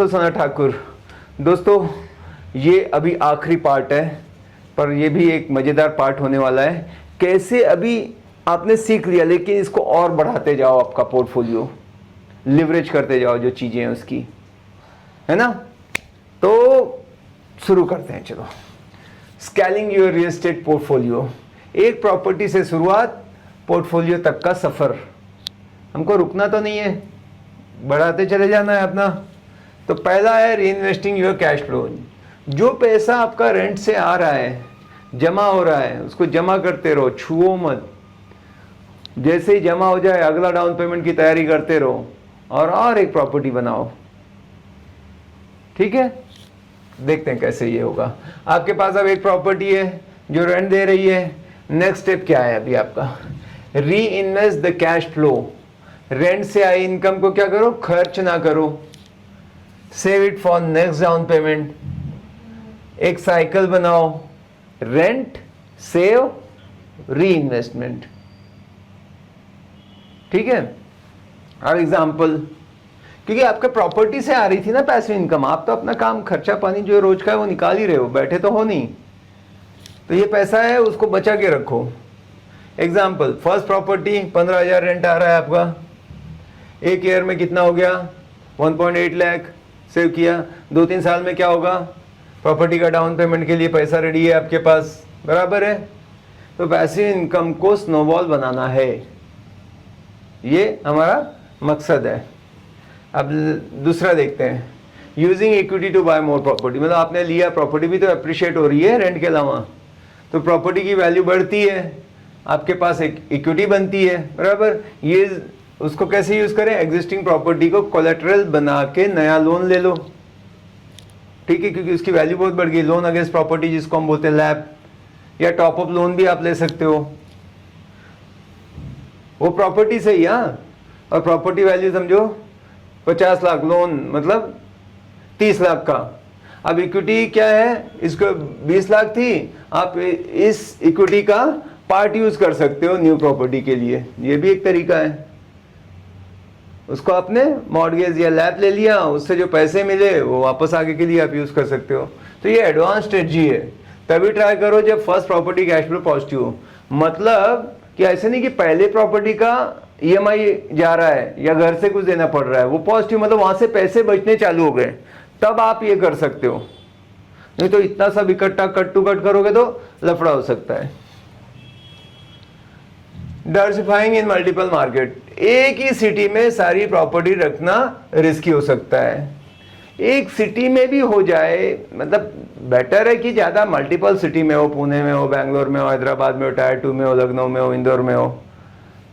नमस्ते सोना ठाकुर। दोस्तों ये अभी आखिरी पार्ट है, पर ये भी एक मज़ेदार पार्ट होने वाला है। कैसे अभी आपने सीख लिया, लेकिन इसको और बढ़ाते जाओ, आपका पोर्टफोलियो लिवरेज करते जाओ जो चीज़ें हैं उसकी, है ना। तो शुरू करते हैं, चलो। Scaling your real estate portfolio, एक प्रॉपर्टी से शुरुआत, पोर्टफोलियो तक का सफ़र। हमको रुकना तो नहीं है, बढ़ाते चले जाना है अपना। तो पहला है री इन्वेस्टिंग योर कैश फ्लो। जो पैसा आपका रेंट से आ रहा है, जमा हो रहा है, उसको जमा करते रहो, छुओ मत। जैसे ही जमा हो जाए अगला डाउन पेमेंट की तैयारी करते रहो और एक प्रॉपर्टी बनाओ। ठीक है, देखते हैं कैसे ये होगा। आपके पास अब एक प्रॉपर्टी है जो रेंट दे रही है। नेक्स्ट स्टेप क्या है अभी आपका? री invest the cash flow. Rent से आई इनकम को क्या करो, खर्च ना करो। Save it for next down payment. एक साइकिल बनाओ, रेंट, सेव, री इन्वेस्टमेंट। ठीक है। फॉर एग्जाम्पल, क्योंकि आपके प्रॉपर्टी से आ रही थी ना पैसिव इनकम, आप तो अपना काम खर्चा पानी जो रोज का है वो निकाल ही रहे हो, बैठे तो हो नहीं। तो ये पैसा है, उसको बचा के रखो। एग्जाम्पल, फर्स्ट प्रॉपर्टी 15,000 रेंट आ रहा है आपका, एक ईयर में कितना हो गया, 1.8 लाख सेव किया। 2-3 साल में क्या होगा, प्रॉपर्टी का डाउन पेमेंट के लिए पैसा रेडी है आपके पास, बराबर है। तो पैसिव इनकम को स्नोबॉल बनाना है, ये हमारा मकसद है। अब दूसरा देखते हैं, using equity to buy more property. मतलब आपने लिया, प्रॉपर्टी भी तो अप्रिशिएट हो रही है रेंट के अलावा, तो प्रॉपर्टी की वैल्यू बढ़ती है, आपके पास एक इक्विटी बनती है, बराबर। ये उसको कैसे यूज करें, एग्जिस्टिंग प्रॉपर्टी को कोलेटरल बना के नया लोन ले लो। ठीक है, क्योंकि उसकी वैल्यू बहुत बढ़ गई। लोन अगेंस्ट प्रॉपर्टी जिसको हम बोलते हैं लैप, या टॉप अप लोन भी आप ले सकते हो, वो प्रॉपर्टी से ही। हाँ, और प्रॉपर्टी वैल्यू समझो 50 लाख, लोन मतलब 30 लाख का। अब इक्विटी क्या है, इसको 20 लाख थी, आप इस इक्विटी का पार्ट यूज कर सकते हो न्यू प्रॉपर्टी के लिए, ये भी एक तरीका है। उसको आपने मॉर्गेज या लैप ले लिया, उससे जो पैसे मिले वो वापस आगे के लिए आप यूज कर सकते हो। तो ये एडवांस स्ट्रेटजी है। तभी ट्राई करो जब first property cash flow positive हो। मतलब कि ऐसे नहीं कि पहले प्रॉपर्टी का ईएमआई जा रहा है या घर से कुछ देना पड़ रहा है, वो पॉजिटिव मतलब वहां से पैसे बचने चालू हो गए, तब आप ये कर सकते हो। नहीं तो इतना सब इकट्ठा कट टू कट करोगे तो लफड़ा हो सकता है। डाइवर्सिफाइंग इन मल्टीपल मार्केट, एक ही सिटी में सारी प्रॉपर्टी रखना रिस्की हो सकता है। एक सिटी में भी हो जाए, मतलब बेटर है कि ज़्यादा मल्टीपल सिटी में हो, पुणे में हो, बैंगलोर में हो, हैदराबाद में हो, टायर 2 में हो, लखनऊ में हो, इंदौर में हो।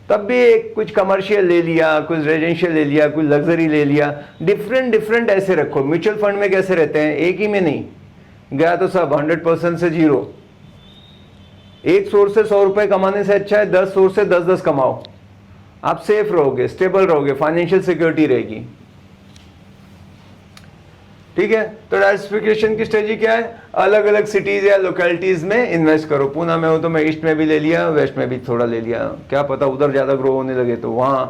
तब भी एक कुछ कमर्शियल ले लिया, कुछ रेजिडेंशियल ले लिया, कुछ लग्जरी ले लिया, डिफरेंट ऐसे रखो। म्यूचुअल फंड में कैसे रहते हैं, एक ही में नहीं गया तो सब 100% से जीरो। एक सोर्स से 100 रुपए कमाने से अच्छा है 10 सोर्स से 10-10 कमाओ। आप सेफ रहोगे, स्टेबल रहोगे, फाइनेंशियल सिक्योरिटी रहेगी। ठीक है। तो डाइवर्सिफिकेशन की स्ट्रेटजी क्या है, अलग अलग सिटीज या लोकेलिटीज में इन्वेस्ट करो। पुणे में हो तो मैं ईस्ट में भी ले लिया, वेस्ट में भी थोड़ा ले लिया, क्या पता उधर ज्यादा ग्रो होने लगे तो वहां।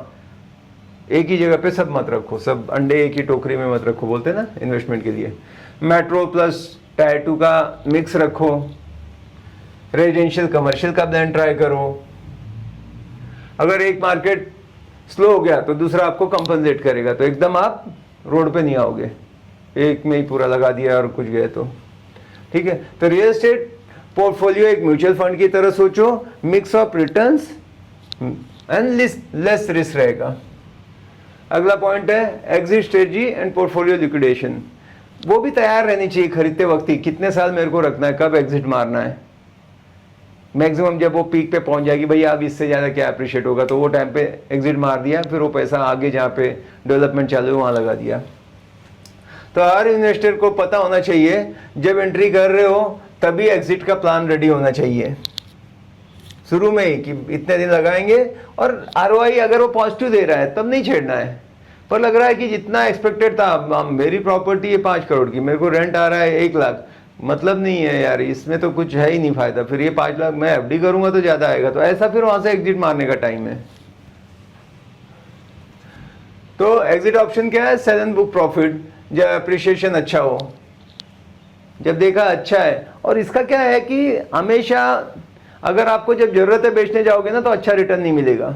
एक ही जगह पे सब मत रखो, सब अंडे एक ही टोकरी में मत रखो, बोलते हैं ना इन्वेस्टमेंट के लिए। मेट्रो प्लस टायर 2 का मिक्स रखो, रेजिडेंशियल कमर्शियल का ब्लेंड ट्राई करो। अगर एक मार्केट स्लो हो गया तो दूसरा आपको कंपनसेट करेगा, तो एकदम आप रोड पे नहीं आओगे, एक में ही पूरा लगा दिया और कुछ गए तो। ठीक है। तो रियल एस्टेट पोर्टफोलियो एक म्यूचुअल फंड की तरह सोचो, mix of returns and less risk रहेगा। अगला पॉइंट है exit strategy and portfolio liquidation. वो भी तैयार रहनी चाहिए खरीदते वक्त ही, कितने साल मेरे को रखना है, कब एग्जिट मारना है। मैक्सिमम जब वो पीक पे पहुंच जाएगी, भैया अब इससे ज़्यादा क्या अप्रिशिएट होगा, तो वो टाइम पे एग्जिट मार दिया, फिर वो पैसा आगे जहाँ पे डेवलपमेंट चालू है वहाँ लगा दिया। तो हर इन्वेस्टर को पता होना चाहिए जब एंट्री कर रहे हो तभी एग्जिट का प्लान रेडी होना चाहिए शुरू में ही, कि इतने दिन लगाएंगे। और आरओआई अगर वो पॉजिटिव दे रहा है तब नहीं छेड़ना है। पर लग रहा है कि जितना एक्सपेक्टेड था, मेरी प्रॉपर्टी है 5 करोड़ की, मेरे को रेंट आ रहा है 1 लाख, मतलब नहीं है यार, इसमें तो कुछ है ही नहीं फायदा, फिर ये 5 लाख मैं एफडी करूंगा तो ज्यादा आएगा, तो ऐसा फिर वहां से एग्जिट मारने का टाइम है। तो एग्जिट ऑप्शन क्या है, सेल एंड बुक प्रॉफिट। जब अप्रिशिएशन अच्छा हो, जब देखा अच्छा है। और इसका क्या है कि हमेशा अगर आपको जब ज़रूरत है बेचने जाओगे ना तो अच्छा रिटर्न नहीं मिलेगा।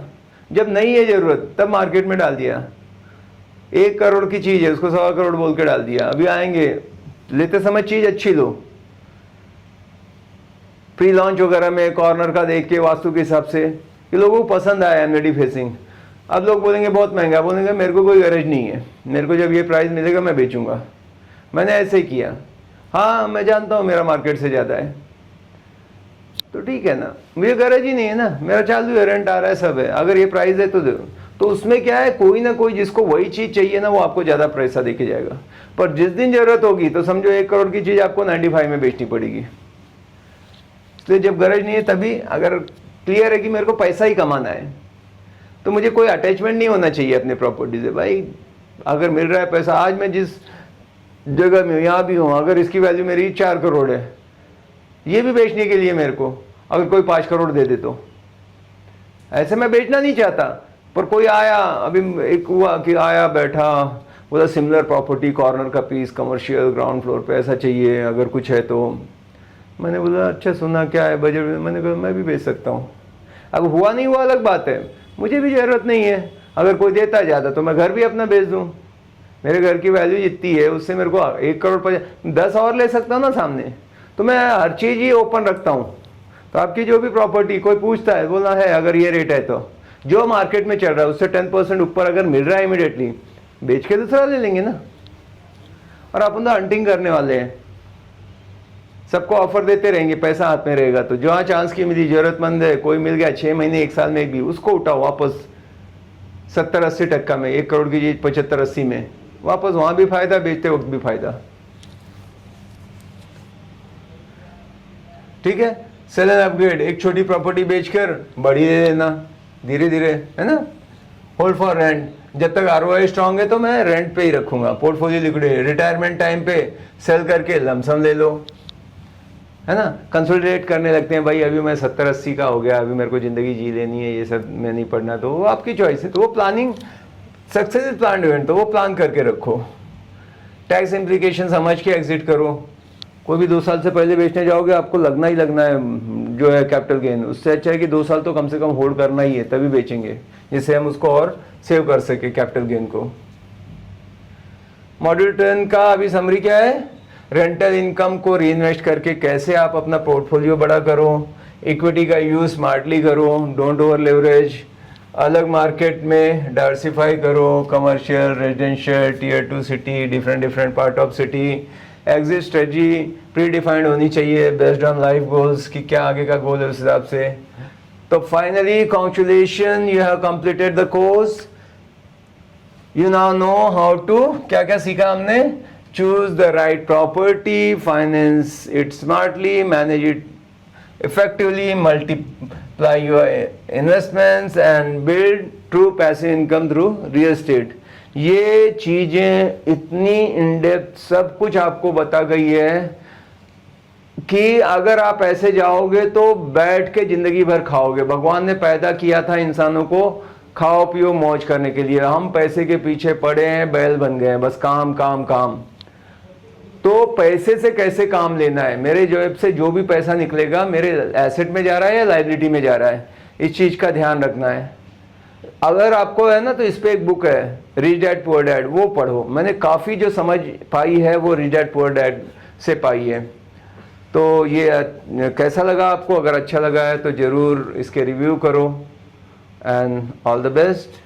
जब नहीं है ज़रूरत तब मार्केट में डाल दिया, 1 करोड़ की चीज़ है उसको 1.25 करोड़ बोल के डाल दिया। अभी आएंगे, लेते समय चीज़ अच्छी लो, प्री लॉन्च वगैरह में कॉर्नर का देख के वास्तु के हिसाब से कि लोगों को पसंद आया एमएडी फेसिंग। अब लोग बोलेंगे बहुत महंगा, बोलेंगे मेरे को कोई गरज नहीं है, मेरे को जब ये प्राइस मिलेगा मैं बेचूंगा। मैंने ऐसे ही किया। हाँ मैं जानता हूँ मेरा मार्केट से ज़्यादा है, तो ठीक है ना, मुझे गरज ही नहीं है ना, मेरा चालू है, रेंट आ रहा है, सब है। अगर ये प्राइस है तो उसमें क्या है, कोई ना कोई जिसको वही चीज़ चाहिए ना वो आपको ज़्यादा पैसा दे के जाएगा। पर जिस दिन ज़रूरत होगी तो समझो 1 करोड़ की चीज़ आपको 95 में बेचनी पड़ेगी। इसलिए जब गरज नहीं है तभी, अगर क्लियर है कि मेरे को पैसा ही कमाना है तो मुझे कोई अटैचमेंट नहीं होना चाहिए अपने प्रॉपर्टी से। भाई अगर मिल रहा है पैसा, आज मैं जिस जगह में यहाँ भी हूँ, अगर इसकी वैल्यू मेरी 4 करोड़ है, ये भी बेचने के लिए मेरे को अगर कोई 5 करोड़ दे दे तो ऐसे मैं बेचना नहीं चाहता। पर कोई आया, अभी एक हुआ कि आया बैठा, बोला सिमिलर प्रॉपर्टी, कॉर्नर का पीस, कमर्शियल, ग्राउंड फ्लोर पे ऐसा चाहिए, अगर कुछ है तो। मैंने बोला अच्छा सुना क्या है बजट में, मैंने कहा मैं भी बेच सकता हूँ। अब हुआ नहीं हुआ अलग बात है, मुझे भी ज़रूरत नहीं है। अगर कोई देता है ज़्यादा तो मैं घर भी अपना बेच दूँ, मेरे घर की वैल्यू जितनी है उससे मेरे को 1 करोड़ 10 और ले सकता हूँ ना सामने। तो मैं हर चीज़ ही ओपन रखता हूँ। तो आपकी जो भी प्रॉपर्टी कोई पूछता है, बोला है अगर ये रेट है तो जो मार्केट में चल रहा है उससे 10% ऊपर अगर मिल रहा है इमीडिएटली, बेच के दूसरा ले लेंगे ना। और अपन तो हंटिंग करने वाले हैं, सबको ऑफर देते रहेंगे, पैसा हाथ में रहेगा तो जहाँ चांस की मिली, जरूरतमंद है, कोई मिल गया 6 महीने 1 साल में भी, उसको उठाओ वापस 70-80% में। 1 करोड़ की चीज 75-80 में वापस, वहां भी फायदा, बेचते वक्त भी फायदा। ठीक है, सेल एंड अपग्रेड, एक छोटी प्रॉपर्टी बेचकर बड़ी ले लेना धीरे धीरे, है ना। होल्ड फॉर रेंट, जब तक आरओआई स्ट्रांग है तो मैं रेंट पे ही रखूंगा। पोर्टफोलियो लिक्विडेट, रिटायरमेंट टाइम पे सेल करके लमसम ले लो, है ना। कंसोलिडेट करने लगते हैं, भाई अभी मैं 70-80 का हो गया, अभी मेरे को ज़िंदगी जी लेनी है, ये सब मैं नहीं पढ़ना, तो वो आपकी चॉइस है। तो वो planning, success is plan event, तो वो प्लान करके रखो। टैक्स इम्प्लीकेशन समझ के एग्जिट करो। कोई भी 2 साल से पहले बेचने जाओगे आपको लगना ही लगना है जो है कैपिटल गेन, उससे अच्छा है कि 2 साल तो कम से कम होल्ड करना ही है, तभी बेचेंगे, जिससे हम उसको और सेव कर सके कैपिटल गेन को। मॉड्यूल 10 का अभी समरी क्या है, रेंटल इनकम को री इन्वेस्ट करके कैसे आप अपना पोर्टफोलियो बड़ा करो, इक्विटी का यूज स्मार्टली करो, डोंट ओवर लेवरेज, अलग मार्केट में डाइवर्सिफाई करो, commercial, residential, tier 2 city, different part of city. Exit strategy pre defined होनी चाहिए बेस्ड ऑन लाइफ गोल्स, कि क्या आगे का गोल है उस हिसाब से। तो finally congratulation, you have completed the course, you now know how to, क्या क्या सीखा हमने, choose the right property, finance it smartly, manage it effectively, multiply your investments and build true passive income through real estate। ये चीजें इतनी in depth सब कुछ आपको बता गई है कि अगर आप ऐसे जाओगे तो बैठ के जिंदगी भर खाओगे। भगवान ने पैदा किया था इंसानों को खाओ पियो मौज करने के लिए, हम पैसे के पीछे पड़े हैं, बैल बन गए हैं, बस काम काम काम। तो पैसे से कैसे काम लेना है, मेरे जेब से जो भी पैसा निकलेगा मेरे एसेट में जा रहा है या लाइबिलिटी में जा रहा है, इस चीज का ध्यान रखना है। अगर आपको है ना तो इस पे एक बुक है रिच डैड पुअर डैड, वो पढ़ो। मैंने काफी जो समझ पाई है वो रिच डैड पुअर डैड से पाई है। तो ये कैसा लगा आपको, अगर अच्छा लगा है तो जरूर इसके रिव्यू करो एंड ऑल द बेस्ट।